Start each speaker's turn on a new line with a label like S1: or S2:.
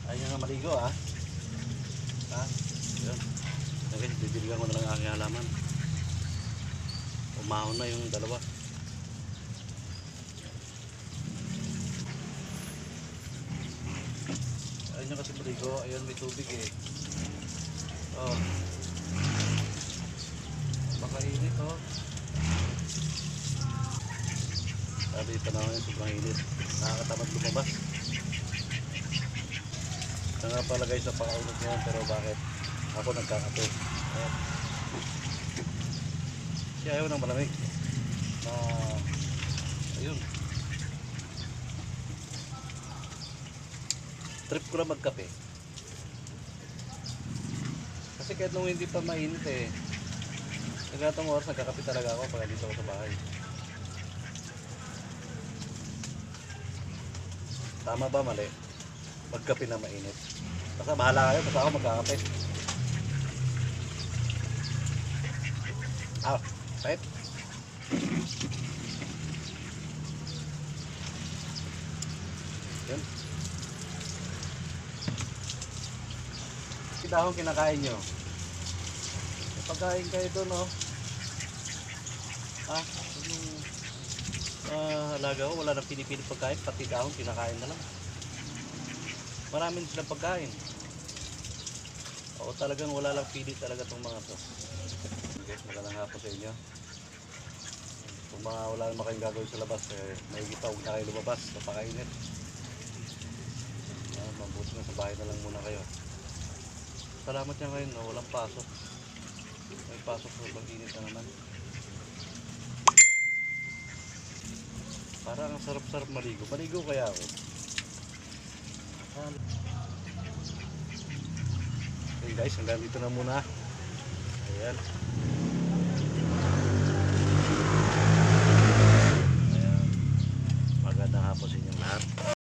S1: Ayun nga maligo ah. Ha? Yun. Okay, didiligan ko na lang ang aking halaman. Umahon na yung dalawa. Ayun nga kasi maligo. Ayun may tubig eh. Oh. Makainit oh. Sabi panahon yung sobrang init. Nakakatamad lumabas. Ito nga pala guys sa pakaunod ngayon, pero bakit ako nagkakape? Ayan. Siya ayaw ng malamig na ayun, trip ko lang magkape kasi kahit nung hindi pa mainit eh, nagkatong oras nagkakape talaga ako pag dito ako sa bahay. Tama ba mali? Magkape na mainit. Basta bahala kayo, basta ako magkakape. Ah, right? Yun. Dahon kinakain nyo. Pagkain kayo doon, no? Ah, alaga ko, wala nang pinipili pagkain, pati dahon kinakain na lang. Maraming silang pagkain. Oo, talagang wala lang pili talaga itong mga to. Guys, magandang hapon sa inyo. Kung mga wala naman kayong gagawin sa labas, may kita huwag na kayo lumabas, napakainit. Mabuti na sa bahay na lang muna kayo. Salamat niya ngayon, no? Walang pasok. May pasok sa pag-init na naman. Parang ang sarap-sarap maligo. Maligo kaya ako. Okay guys, hanggang dito na muna. Ayan.